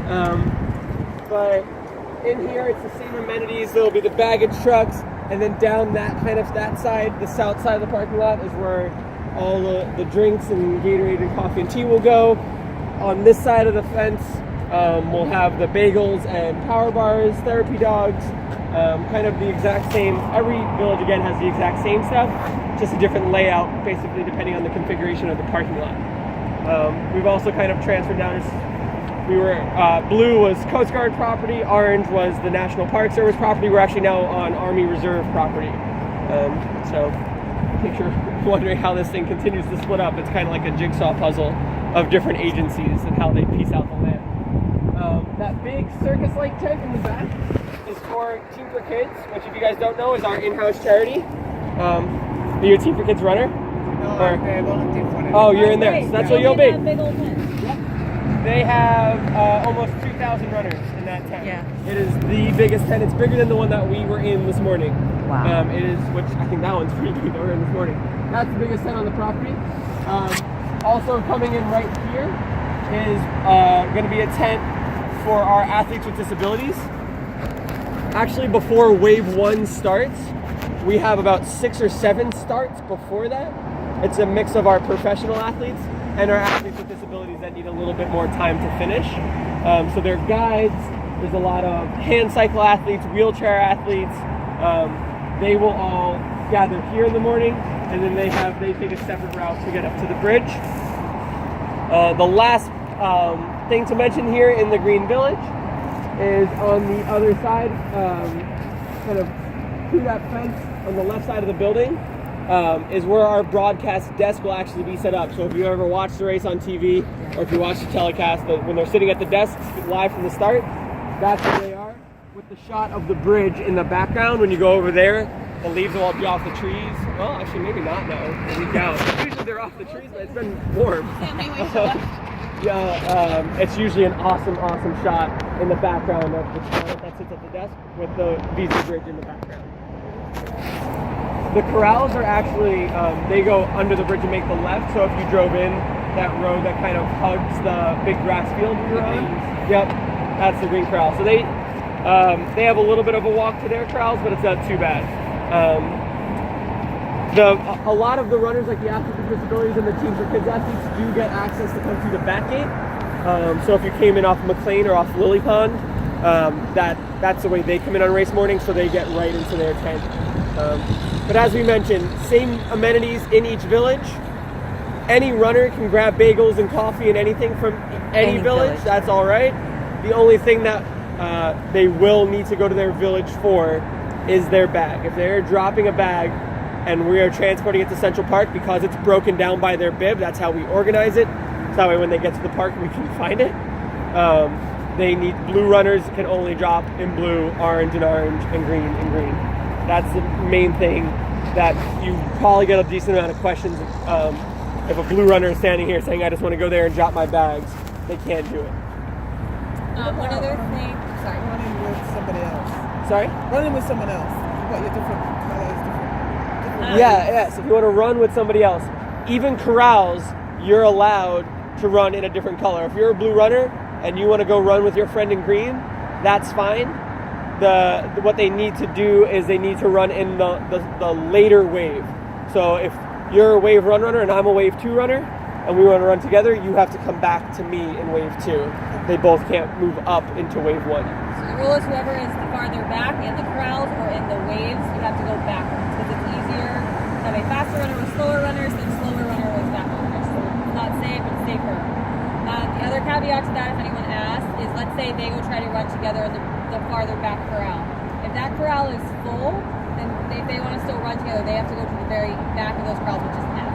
But in here, it's the same amenities. There'll be the baggage trucks, and then down that side, the south side of the parking lot, is where all the drinks and Gatorade and coffee and tea will go. On this side of the fence, we'll have the bagels and power bars, therapy dogs, kind of the exact same. Every village, again, has the exact same stuff, just a different layout, basically, depending on the configuration of the parking lot. We've also kind of transferred down. Blue was Coast Guard property, orange was the National Park Service property. We're actually now on Army Reserve property. So in case you're wondering how this thing continues to split up, it's kind of like a jigsaw puzzle of different agencies and how they piece out the land. That big circus-like tent in the back is for Team for Kids, which, if you guys don't know, is our in-house charity. Are you a Team for Kids runner? No, I'm a volunteer for it. Oh, you're in there. So that's what you'll be. Big old tent. They have almost 2,000 runners in that tent. Yeah. It is the biggest tent. It's bigger than the one that we were in this morning. Wow. It is, which I think that one's pretty big that we were in this morning. That's the biggest tent on the property. Also coming in right here is going to be a tent for our athletes with disabilities. Actually, before Wave 1 starts, we have about 6 or 7 starts before that. It's a mix of our professional athletes and our athletes with disabilities that need a little bit more time to finish. So they're guides. There's a lot of hand cycle athletes, wheelchair athletes. They will all gather here in the morning, and then they take a separate route to get up to the bridge. The last thing to mention here in the Green Village is on the other side, kind of through that fence on the left side of the building, is where our broadcast desk will actually be set up. So if you ever watch the race on TV, or if you watch the telecast, when they're sitting at the desks live from the start, that's where they are, with the shot of the bridge in the background. When you go over there, the leaves will all be off the trees. Well, actually, maybe not now. A week out. Usually they're off the trees, but it's been warm. It's usually an awesome shot in the background of the talent that sits at the desk with the Visa Bridge in the background. The corrals are actually, they go under the bridge and make the left. So if you drove in that road that kind of hugs the big grass field we were on, yep, that's the green corral. So they have a little bit of a walk to their corrals, but it's not too bad. A lot of the runners, like the athletes with disabilities and the Team for Kids athletes, do get access to come through the back gate. So if you came in off McLean or off Lily Pond, that's the way they come in on race morning, so they get right into their tent. But as we mentioned, same amenities in each village. Any runner can grab bagels and coffee and anything from any village. That's all right. The only thing that they will need to go to their village for is their bag. If they're dropping a bag and we are transporting it to Central Park, because it's broken down by their bib, that's how we organize it. So that way when they get to the park, we can find it. They need blue runners can only drop in blue, orange and green and green. That's the main thing that you probably get a decent amount of questions. If a blue runner is standing here saying, I just want to go there and drop my bags, they can't do it. One other thing, sorry. Running with somebody else. Sorry? Running with someone else. You've got your different colors, different. Yes. If you want to run with somebody else, even corrals, you're allowed to run in a different color. If you're a blue runner and you want to go run with your friend in green, that's fine. What they need to do is they need to run in the later wave. So if you're a wave 1 runner and I'm a wave 2 runner and we want to run together, you have to come back to me in wave 2. They both can't move up into wave 1. So the rule is whoever is farther back in the corrals or in the waves, you have to go backwards because it's easier to have a faster runner with slower runners than slower runner with fast runners. So it's not safe, it's safer. The other caveat to that, if anyone asks, is let's say they go try to run together in the farther back corral. If that corral is full, then if they want to still run together, they have to go to the very back of those corrals, which is F.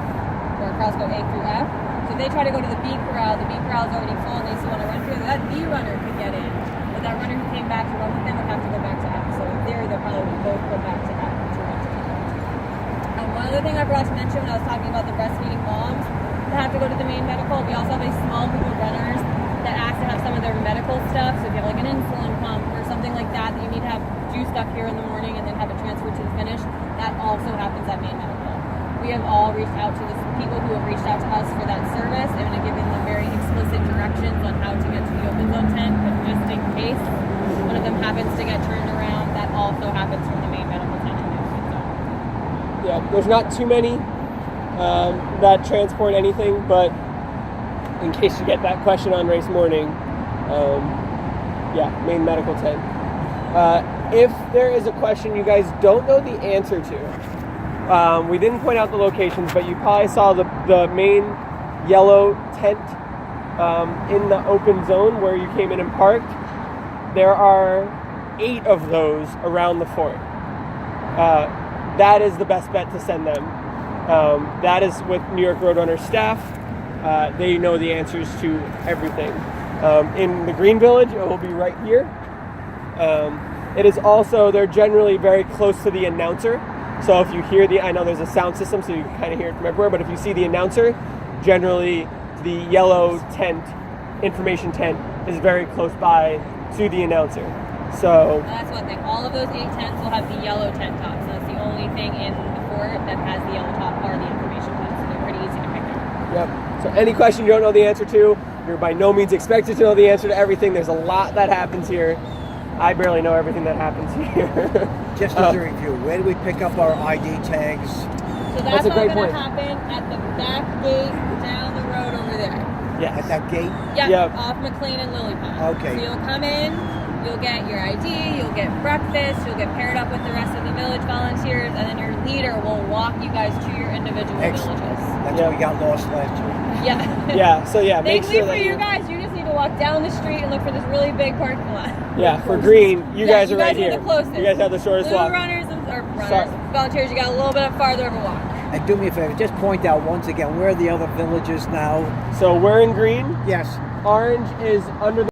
So our corrals go A through F. So if they try to go to the B corral is already full and they still want to run together, that B runner could get in. But that runner who came back to run with them would have to go back to F. So in theory, they'll probably both go back to F to run together. One other thing I forgot to mention when I was talking about the breastfeeding moms that have to go to the main medical, we also have a small group of runners that ask to have some of their medical stuff. So if you have like an insulin pump or something like that you need to have juiced up here in the morning and then have it transferred to the finish, that also happens at main medical. We have all reached out to the people who have reached out to us for that service and have given them very explicit directions on how to get to the open zone tent. But happens to get turned around, that also happens from the main medical tent movement zone. Yeah, there's not too many that transport anything, but in case you get that question on race morning, yeah, main medical tent. If there is a question you guys don't know the answer to, we didn't point out the locations, but you probably saw the main yellow tent in the open zone where you came in and parked. There are 8 of those around the fort. That is the best bet to send them. That is with New York Roadrunner staff. They know the answers to everything. In the Green Village, it will be right here. It is also, they're generally very close to the announcer. So if you hear I know there's a sound system, so you can kind of hear it from everywhere, but if you see the announcer, generally the yellow tent, information tent, is very close by to the announcer. So That's one thing. All of those 8 tents will have the yellow tent tops. That's the only thing in the fort that has the yellow top are the information tents. So they're pretty easy to pick up. Yep. So any question you don't know the answer to, you're by no means expected to know the answer to everything. There's a lot that happens here. I barely know everything that happens here. Just as a review, where do we pick up our ID tags? So that's a all great going point. to happen at the back gate down the road over there. Yes. At that gate? Yeah, Yep. off McLean and Lily Pond. Okay. So you'll come in, you'll get your ID, you'll get breakfast, you'll get paired up with the rest of the village volunteers, and then your leader will walk you guys to your individual Excellent. villages. That's Yep. where we got lost last year. Yeah. Yeah. So yeah, make Thankfully sure for that you guys, you just need to walk down the street and look for this really big parking lot. Yeah, for green, you Yeah, guys are right here. the closest. You guys have the shortest Blue walk. runners or runners, Sorry. volunteers, you got a little bit farther of a walk. And do me a favor, just point out once again, where are the other villages now? So we're in green. Yes. Orange is under the